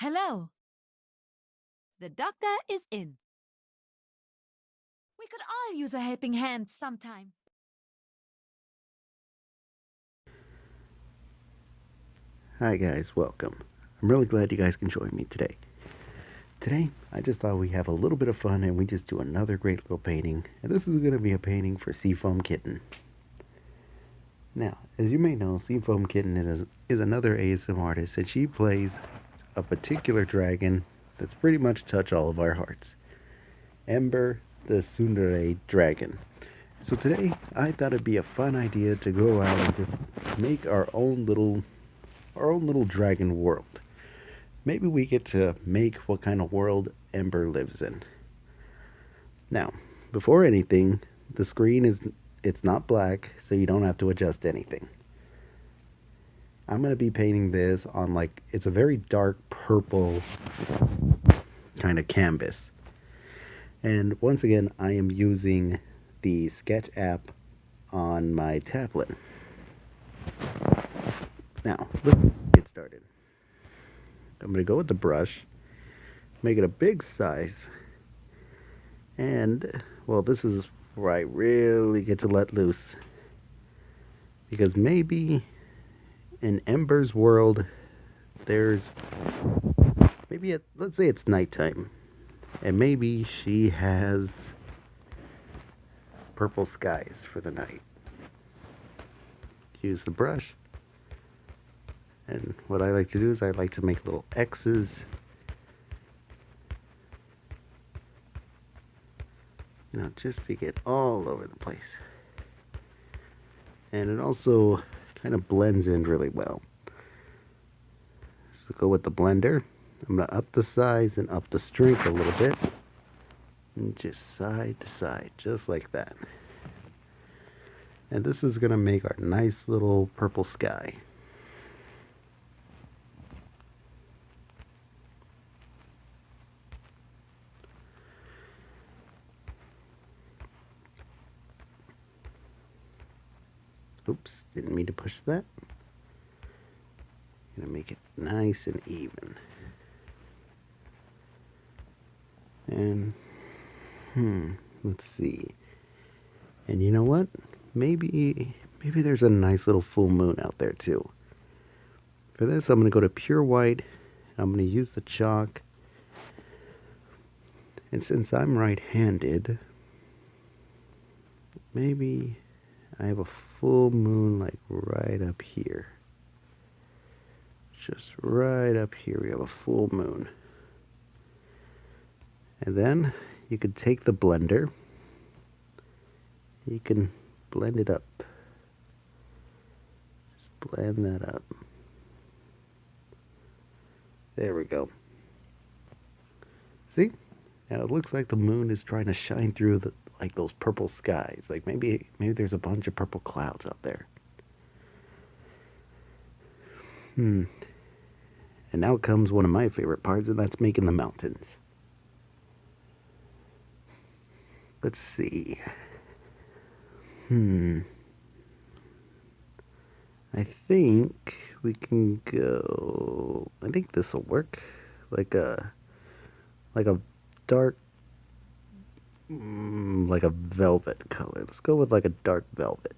Hello. The doctor is in. We could all use a helping hand sometime. Hi guys, welcome. I'm really glad you guys can join me today. Today, I just thought we'd have a little bit of fun and we just do another great little painting. And this is going to be a painting for Seafoam Kitten. Now, as you may know, Seafoam Kitten is another ASM artist, and she plays a particular dragon that's pretty much touched all of our hearts. Ember, the tsundere dragon. So today, I thought it'd be a fun idea to go out and just make our own little dragon world. Maybe we get to make what kind of world Ember lives in. Now, before anything, the screen it's not black, so you don't have to adjust anything. I'm going to be painting this on it's a very dark purple kind of canvas. And once again, I am using the Sketch app on my tablet. Now, let's get started. I'm going to go with the brush, make it a big size, and, well, this is where I really get to let loose. Because maybe in Ember's world, let's say it's nighttime, and maybe she has purple skies for the night. Use the brush. And what I like to do is I like to make little X's. Just to get all over the place. And it also kind of blends in really well. So go with the blender. I'm going to up the size and up the strength a little bit. And just side to side, just like that. And this is going to make our nice little purple sky. Oops, didn't mean to push that. Gonna make it nice and even. And, let's see. And you know what? Maybe there's a nice little full moon out there too. For this, I'm gonna go to pure white. I'm gonna use the chalk. And since I'm right-handed, maybe I have a full moon right up here. Just right up here we have a full moon. And then you could take the blender. You can blend it up. Just blend that up. There we go. See? Now it looks like the moon is trying to shine through those purple skies. Maybe there's a bunch of purple clouds out there. And now comes one of my favorite parts, and that's making the mountains. Let's see. I think we can go. I think this will work. Like a dark, like a velvet color. Let's go with a dark velvet.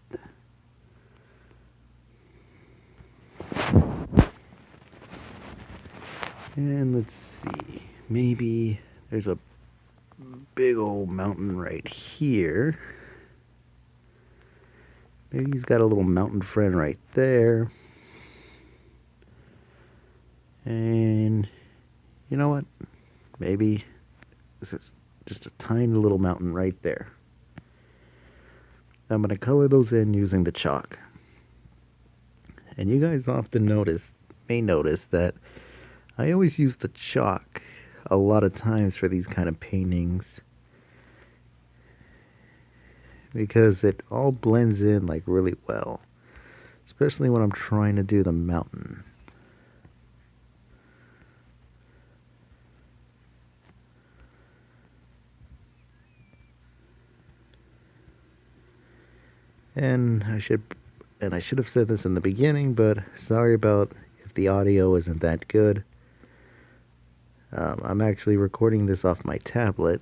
And let's see. Maybe there's a big old mountain right here. Maybe he's got a little mountain friend right there. And you know what? Maybe this is just a tiny little mountain right there. I'm going to color those in using the chalk. And you guys often may notice that I always use the chalk a lot of times for these kind of paintings, because it all blends in really well, especially when I'm trying to do the mountain. And I should have said this in the beginning, but sorry about if the audio isn't that good. I'm actually recording this off my tablet.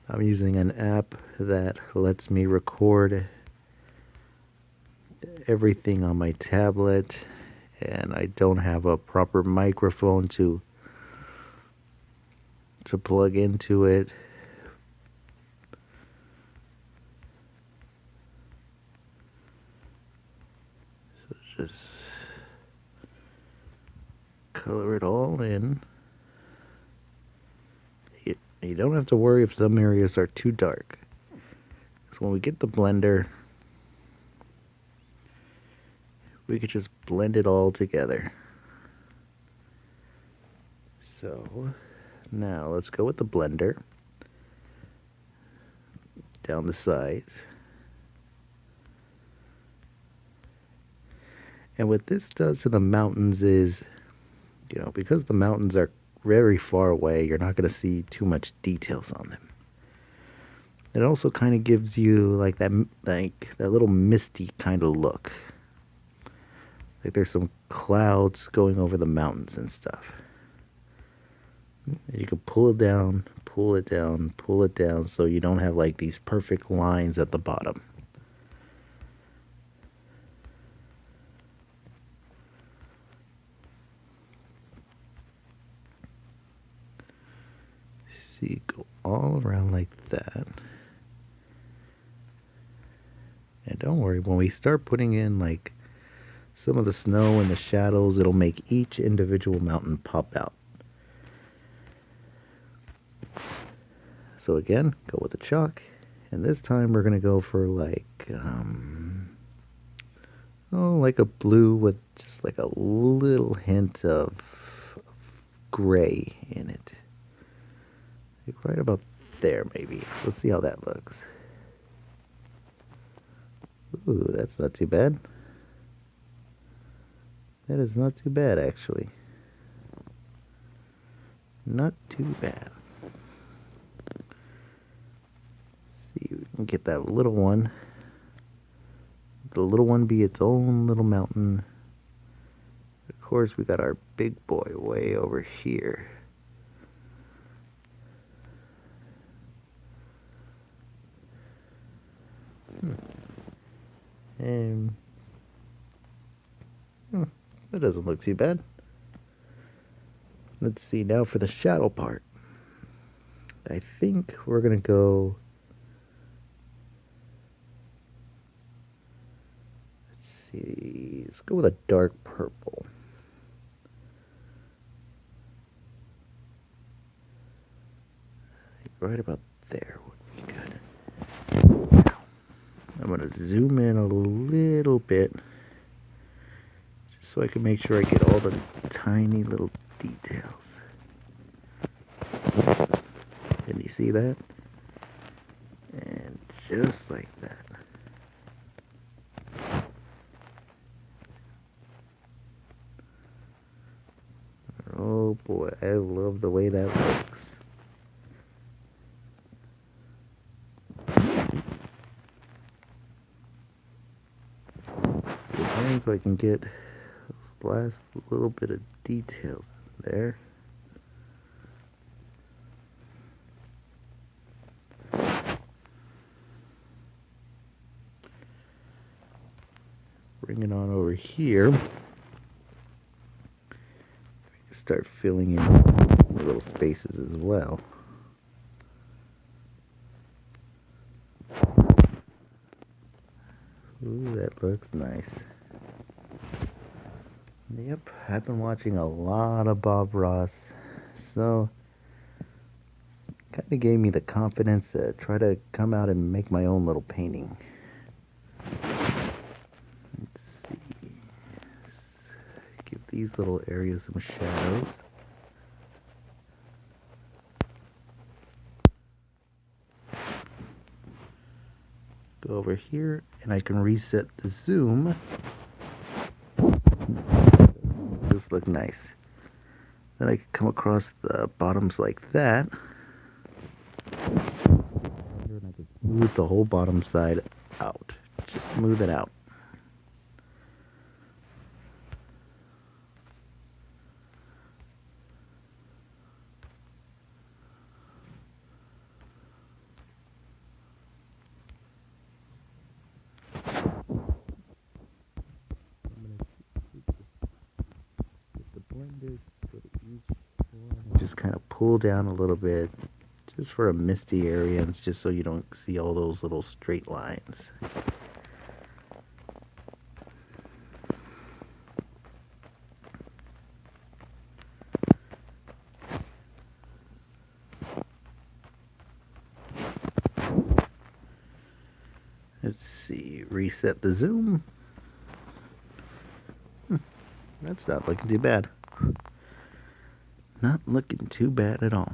I'm using an app that lets me record everything on my tablet, and I don't have a proper microphone to plug into it. So just color it all in. You don't have to worry if some areas are too dark. So when we get the blender, we could just blend it all together. So now let's go with the blender down the sides. And what this does to the mountains is, because the mountains are very far away, you're not going to see too much details on them. It also kind of gives you like that little misty kind of look. Like there's some clouds going over the mountains and stuff. And you can pull it down, pull it down, pull it down, so you don't have like these perfect lines at the bottom. See, go all around like that. And don't worry, when we start putting in like some of the snow and the shadows, it'll make each individual mountain pop out. So again, go with the chalk, and this time we're gonna go for like like a blue with just like a little hint of gray in it. Like right about there, maybe. Let's see how that looks. Ooh, that's not too bad. That is not too bad, actually. Not too bad. See, we can get that little one. The little one be its own little mountain. Of course, we got our big boy way over here. And that doesn't look too bad. Let's see, now for the shadow part. I think we're gonna go. Let's see. Let's go with a dark purple. Right about there would be good. Now, I'm gonna zoom in a little bit, just so I can make sure I get all the tiny little details. Can you see that? And just like that. Oh boy, I love the way that looks. Again, so I can get this last little bit of details in there. Bring it on over here. Start filling in the little spaces as well. Ooh, that looks nice. Yep, I've been watching a lot of Bob Ross, so kind of gave me the confidence to try to come out and make my own little painting. Let's see. Give these little areas some shadows. Go over here, and I can reset the zoom. This look nice. Then I can come across the bottoms like that. And I can smooth the whole bottom side out. Just smooth it out. blender, go to each one and just kind of pull down a little bit, just for a misty area, and just so you don't see all those little straight lines. Let's see, reset the zoom. That's not looking too bad. Not looking too bad at all.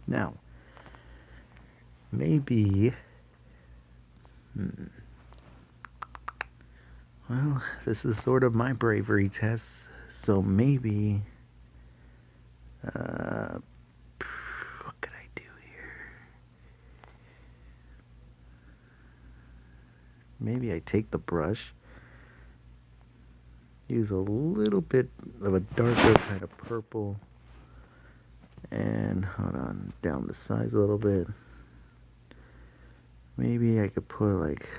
Now, maybe... Well, this is sort of my bravery test, so maybe... what could I do here? Maybe I take the brush, use a little bit of a darker kind of purple, and hold on, down the sides a little bit. Maybe I could put like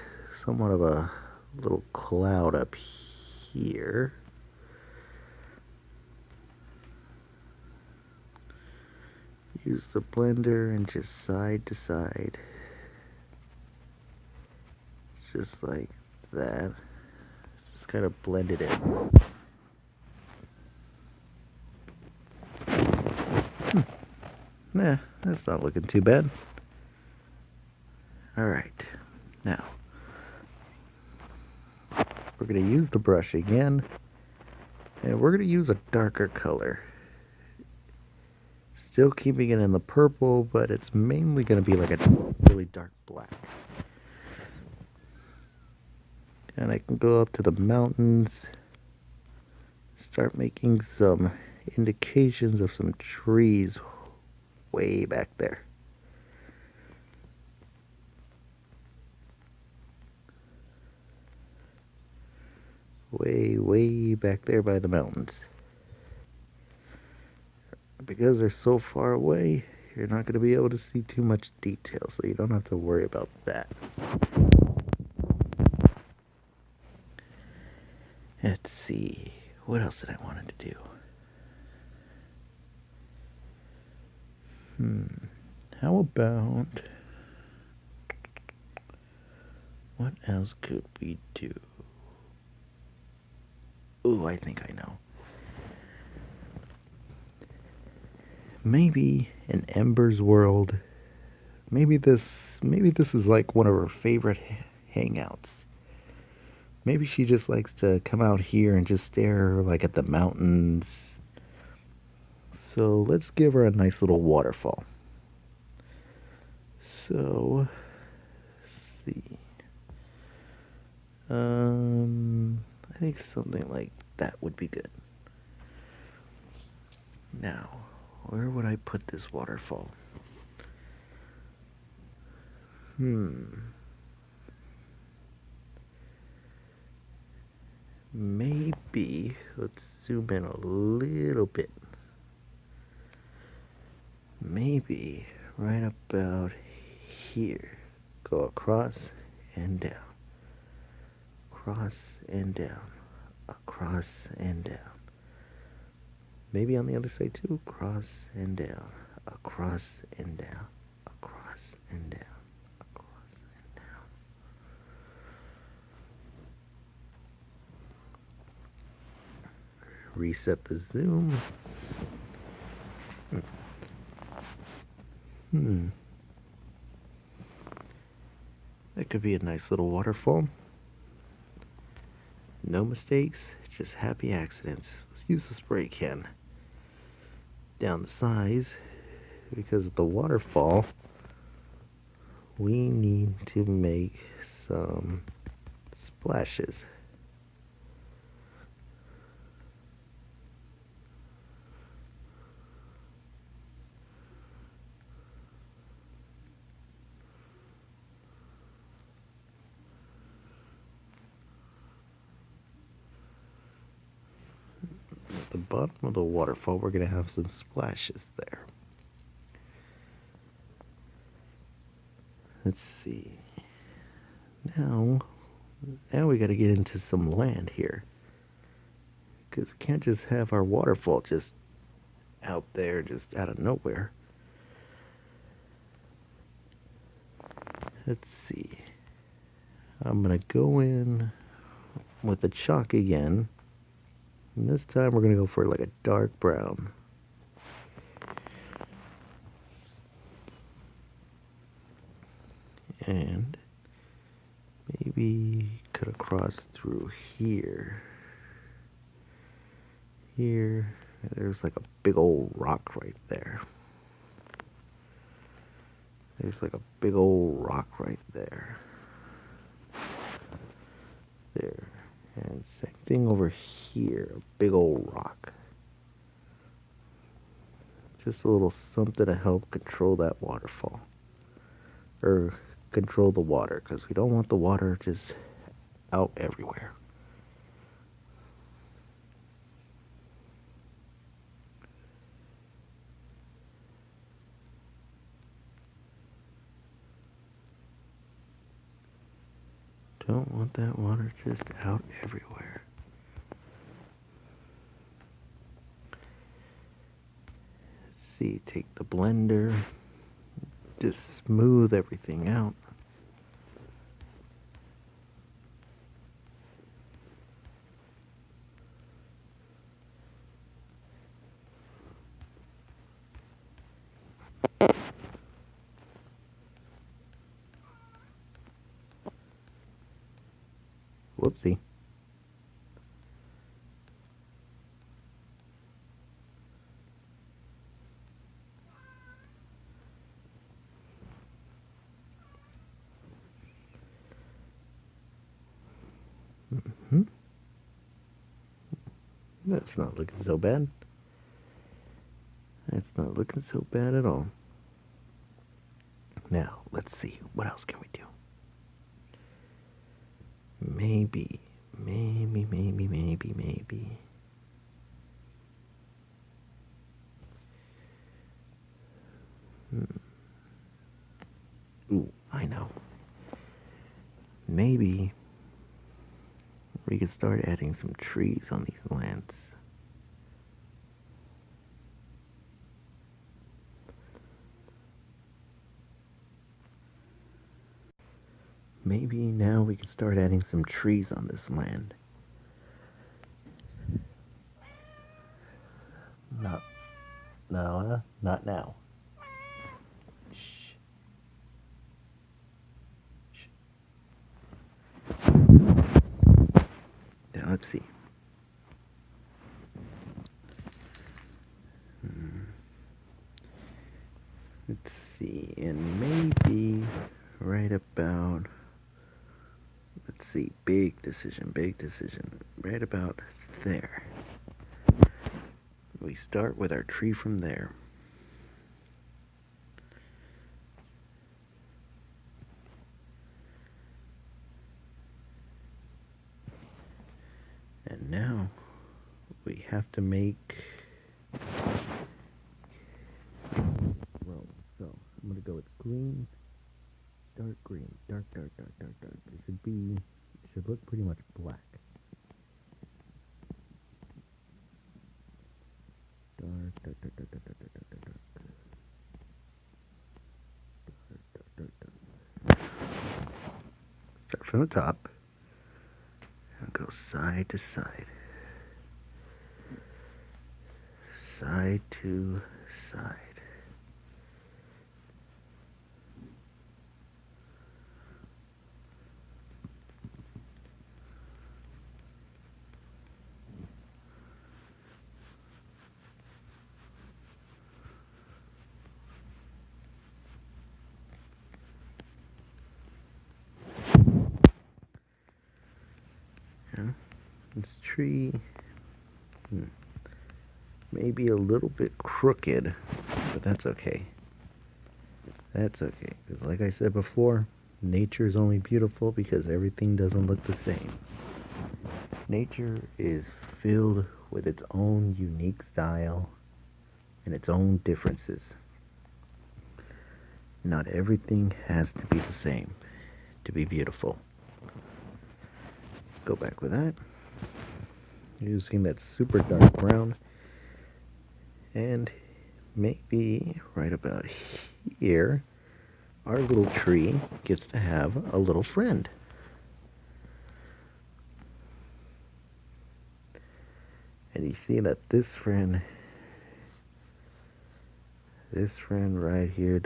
somewhat of a little cloud up here. Use the blender and just side to side, just like that. Just kind of blend it in. Yeah, that's not looking too bad. Alright, now we're going to use the brush again, and we're going to use a darker color. Still keeping it in the purple, but it's mainly going to be like a really dark black. And I can go up to the mountains, start making some indications of some trees way back there. Way back there by the mountains. Because they're so far away, you're not going to be able to see too much detail, so you don't have to worry about that. Let's see, what else did I want to do? How about... what else could we do? Ooh, I think I know. Maybe in Ember's world, maybe this is like one of her favorite hangouts. Maybe she just likes to come out here and just stare like at the mountains. So let's give her a nice little waterfall. So, let's see. I think something like that would be good. Now, where would I put this waterfall? Maybe, let's zoom in a little bit. Maybe right about here. Go across and down. Across and down. Across and down. Maybe on the other side too. Across and down. Across and down. Across and down. Across and down. Reset the zoom. That could be a nice little waterfall. No mistakes, just happy accidents. Let's use the spray can down the sides, because of the waterfall we need to make some splashes. At the bottom of the waterfall, we're going to have some splashes there. Let's see. Now we got to get into some land here. Because we can't just have our waterfall just out there, just out of nowhere. Let's see. I'm going to go in with the chalk again. And this time we're going to go for like a dark brown. And maybe cut across through here. Here, there's like a big old rock right there. There's like a big old rock right there. There. And same thing over here, a big old rock. Just a little something to help control that waterfall. Or control the water, because we don't want the water just out everywhere. Don't want that water just out everywhere. Let's see, take the blender, just smooth everything out. Whoopsie. That's not looking so bad. That's not looking so bad at all. Now, let's see. What else can we do? Maybe. Ooh, I know. Maybe we could start adding some trees on these lands. Maybe now we could start adding some trees on this land. Not now. Shh. Shh. Now let's see. Let's see, and maybe right about, let's see, big decision, right about there. We start with our tree from there. And now we have to make, well, so I'm going to go with green, dark green, dark. It should look pretty much black. Dark. Start from the top and go side to side. Side to side. This tree may be a little bit crooked, but that's okay. That's okay, because like I said before, nature is only beautiful because everything doesn't look the same. Nature is filled with its own unique style and its own differences. Not everything has to be the same to be beautiful. Go back with that. using that super dark brown. And maybe right about here, our little tree gets to have a little friend. And you see that this friend right here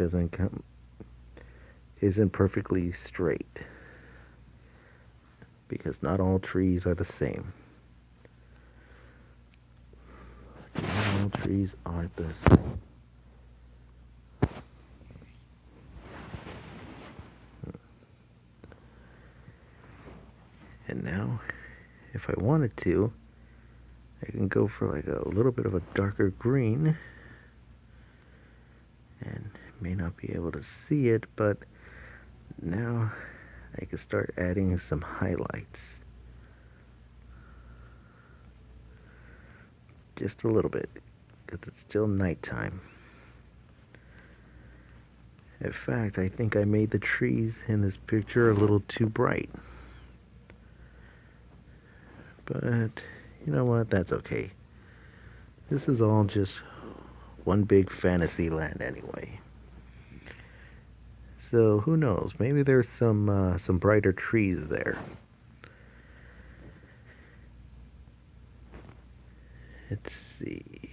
isn't perfectly straight, because not all trees are the same. Not all trees are the same. And now, if I wanted to, I can go for like a little bit of a darker green. And may not be able to see it, but now I can start adding some highlights. Just a little bit, because it's still nighttime. In fact, I think I made the trees in this picture a little too bright. But, you know what, that's okay. This is all just one big fantasy land anyway. So, who knows, maybe there's some brighter trees there. Let's see.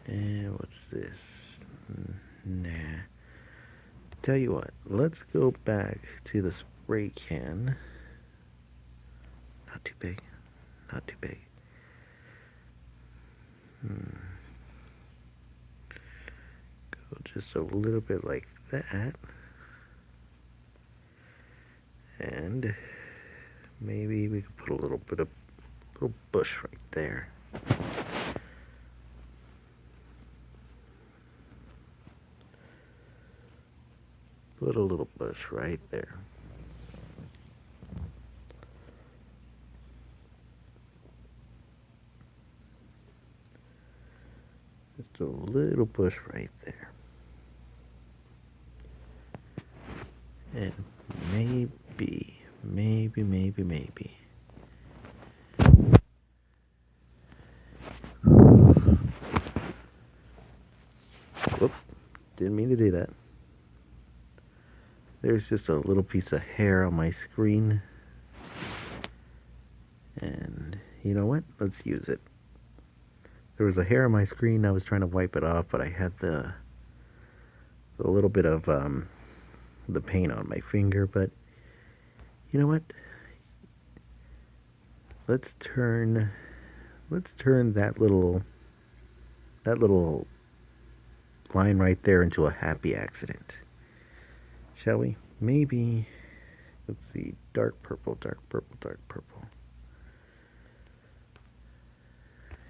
And what's this? Nah. Tell you what, let's go back to the spray can. Not too big. Not too big. Go just a little bit like that. And maybe we could put a little bush right there. Put a little bush right there. Just a little bush right there. And maybe. Whoop, didn't mean to do that. There's just a little piece of hair on my screen. And you know what? Let's use it. There was a hair on my screen. I was trying to wipe it off, but I had the little bit of the paint on my finger. But you know what? Let's turn that little line right there into a happy accident. Shall we? Maybe, let's see, dark purple.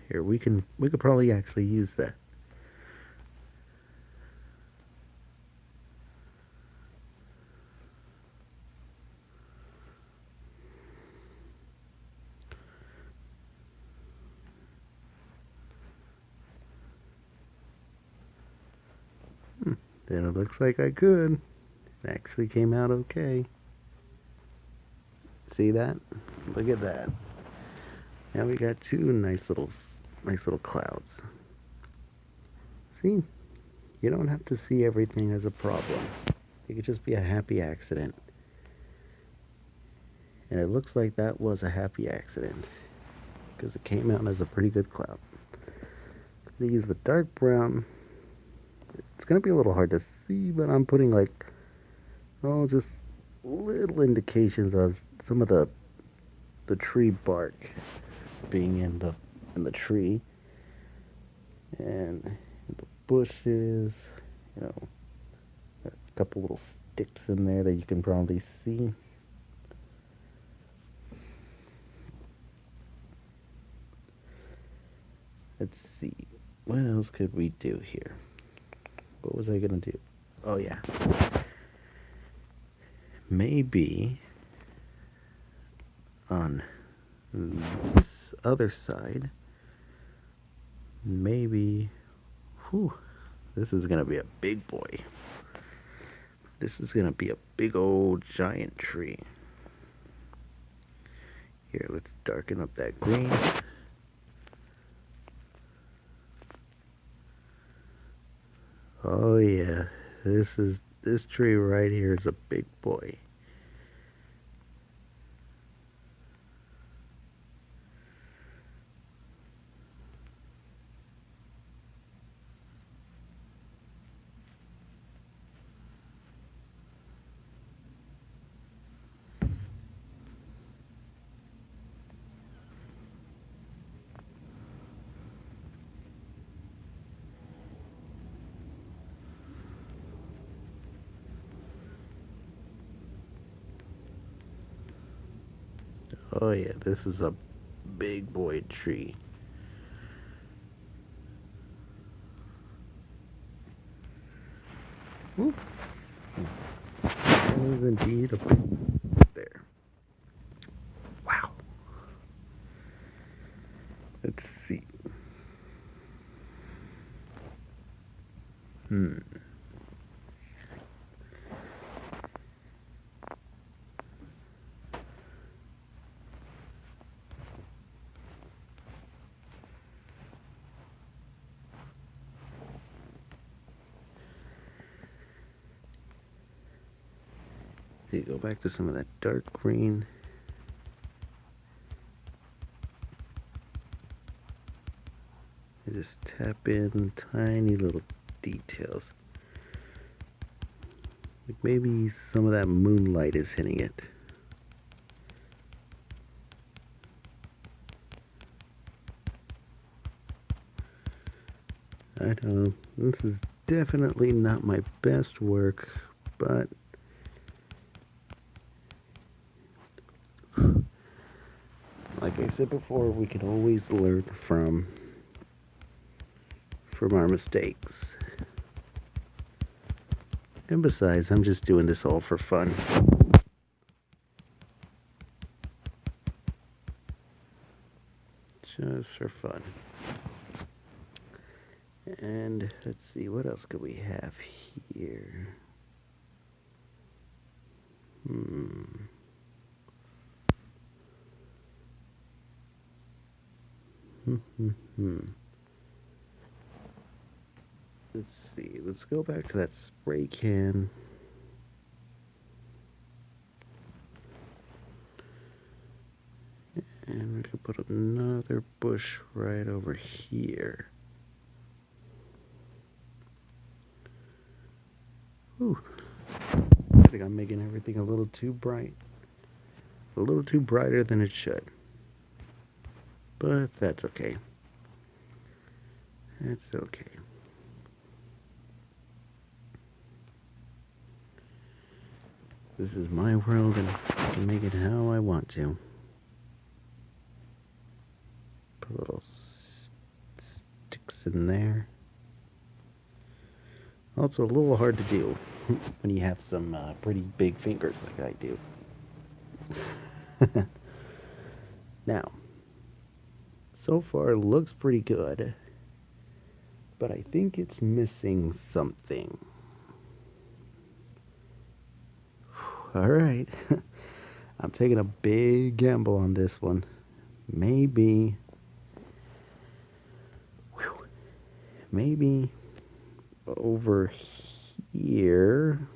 Here, we could probably actually use that. Then it looks like I could. It actually came out okay. See that? Look at that. Now we got two nice little clouds. See? You don't have to see everything as a problem. It could just be a happy accident. And it looks like that was a happy accident, because it came out as a pretty good cloud. I'm gonna use the dark brown. It's gonna be a little hard to see, but I'm putting like, just little indications of some of the tree bark being in the tree, and the bushes, a couple little sticks in there that you can probably see. Let's see, what else could we do here? What was I gonna do? Oh yeah, maybe on this other side, maybe, this is gonna be a big boy. This is gonna be a big old giant tree. Here, let's darken up that green. Oh yeah, this tree right here is a big boy. Oh yeah, this is a big boy tree. Whoop. That is indeed a there. Wow. Let's see. Hmm. You go back to some of that dark green. And just tap in tiny little details. Like maybe some of that moonlight is hitting it. I know this is definitely not my best work, but like I said before, we can always learn from our mistakes. And besides, I'm just doing this all for fun. Just for fun. And let's see, what else could we have here? Let's see, let's go back to that spray can. And we could put another bush right over here. Ooh. I think I'm making everything a little too bright. A little too brighter than it should. But that's okay. That's okay. This is my world and I can make it how I want to. Put little sticks in there. Also a little hard to do when you have some pretty big fingers like I do. Now, so far looks pretty good, but I think it's missing something. Alright, I'm taking a big gamble on this one. Maybe over here.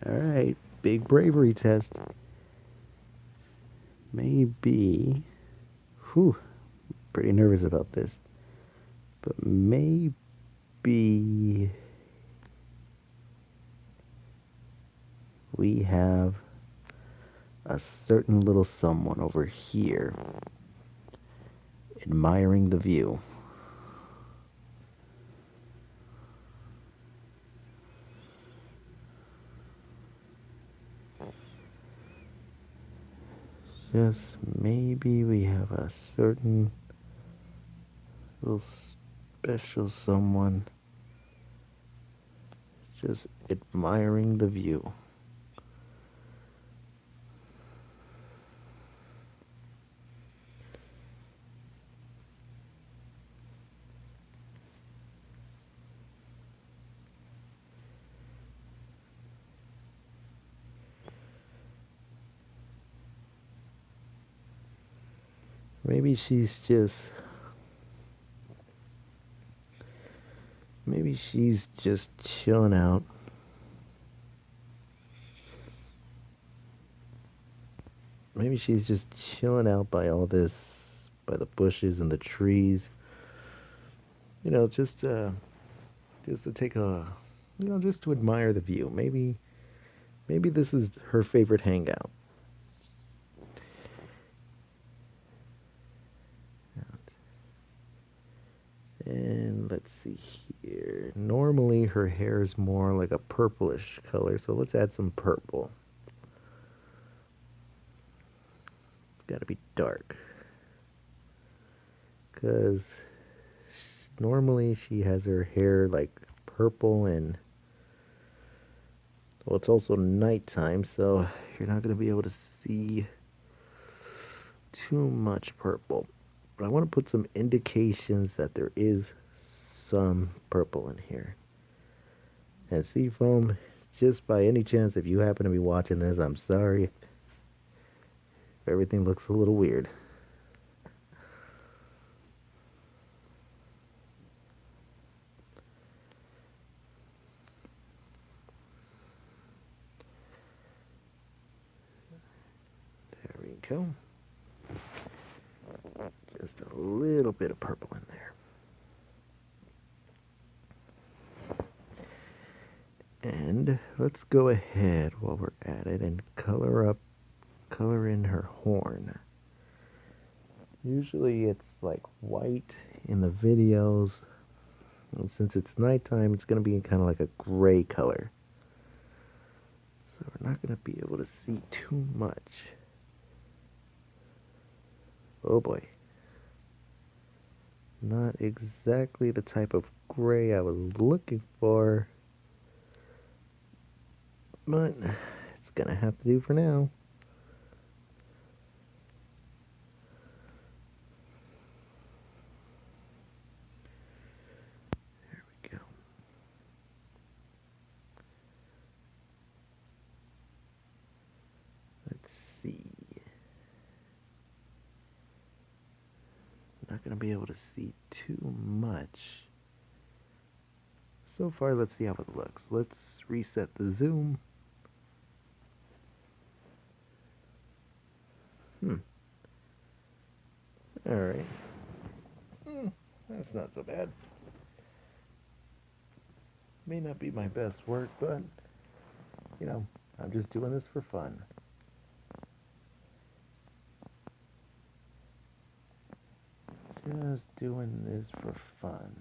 Alright, big bravery test. Maybe, pretty nervous about this, but maybe we have a certain little someone over here admiring the view. Just maybe we have a certain little special someone just admiring the view. Maybe she's just chilling out. Maybe she's just chilling out by all this, by the bushes and the trees. You know, just to take a, just to admire the view. Maybe this is her favorite hangout. And let's see here. Normally her hair is more like a purplish color, so let's add some purple. It's got to be dark. Because normally she has her hair like purple, and well, it's also nighttime, so you're not going to be able to see too much purple. But I want to put some indications that there is some purple in here. And Seafoam, just by any chance, if you happen to be watching this, I'm sorry if everything looks a little weird. There we go. Just a little bit of purple in there. And let's go ahead while we're at it and color in her horn. Usually it's like white in the videos, and since it's nighttime, it's going to be kind of like a gray color. So we're not going to be able to see too much. Oh boy. Not exactly the type of gray I was looking for, but it's going to have to do for now. There we go. Let's see. Not going to be able to see too much. So far, let's see how it looks. Let's reset the zoom. Alright. That's not so bad. May not be my best work, but, I'm just doing this for fun. Just doing this for fun.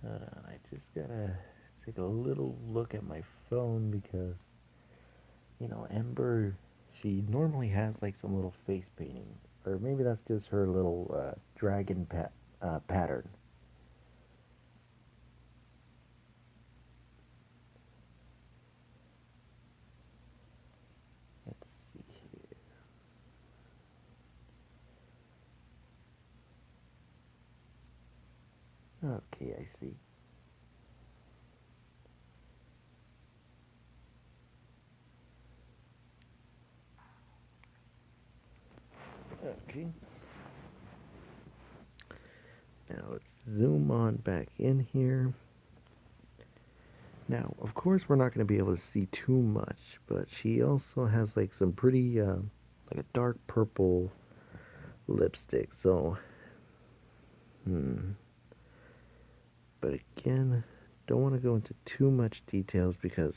Hold on, I just gotta take a little look at my phone because, Ember, she normally has like some little face painting. Or maybe that's just her little dragon pattern. Let's see here. Okay, I see. Okay. Now let's zoom on back in here. Now, of course, we're not going to be able to see too much, but she also has like some pretty, like a dark purple lipstick. So, But again, don't want to go into too much details because,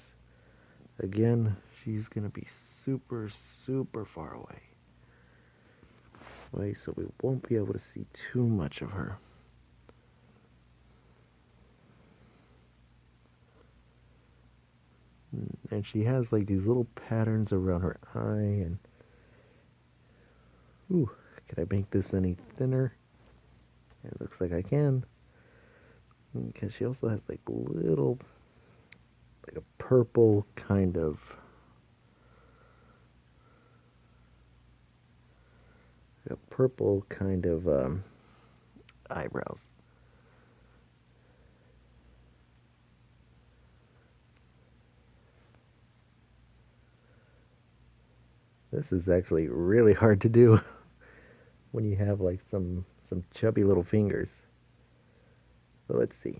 again, she's going to be super, super far away. So we won't be able to see too much of her. And she has like these little patterns around her eye, and ooh, can I make this any thinner? It looks like I can. Because she also has like little, like a purple kind of eyebrows. This is actually really hard to do when you have like some chubby little fingers. So let's see.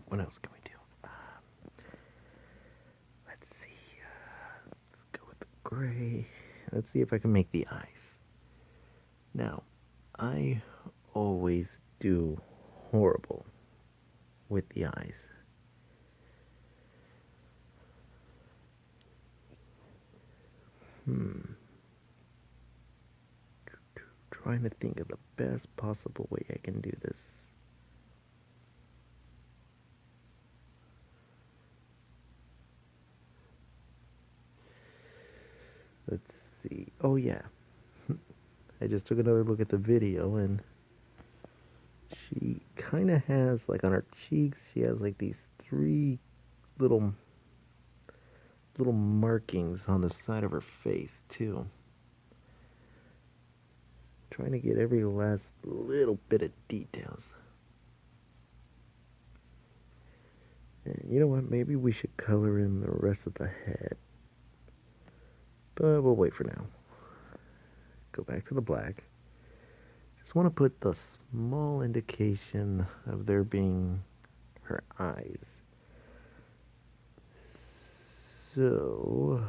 What else can we do? Let's see. Let's go with the gray. Let's see if I can make the eyes. Now, I always do horrible with the eyes. Trying to think of the best possible way I can do this. Let's see. Oh yeah. I just took another look at the video and she kind of has like on her cheeks, she has like these three little markings on the side of her face too. Trying to get every last little bit of details. And you know what? Maybe we should color in the rest of the head. But we'll wait for now. Go back to the black. Just want to put the small indication of there being her eyes. So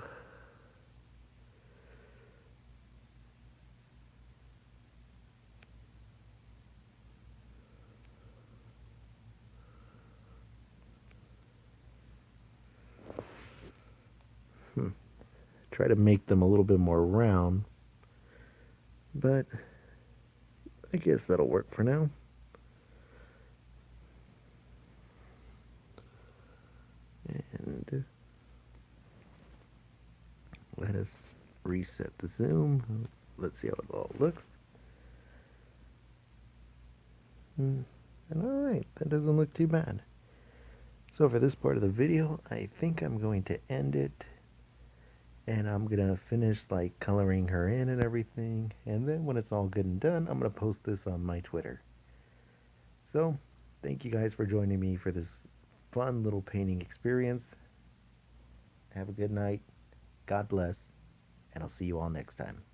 try to make them a little bit more round, but I guess that'll work for now. And let us reset the zoom. Let's see how it all looks. And alright, that doesn't look too bad. So for this part of the video, I think I'm going to end it. And I'm going to finish like coloring her in and everything. And then when it's all good and done, I'm going to post this on my Twitter. So, thank you guys for joining me for this fun little painting experience. Have a good night. God bless. And I'll see you all next time.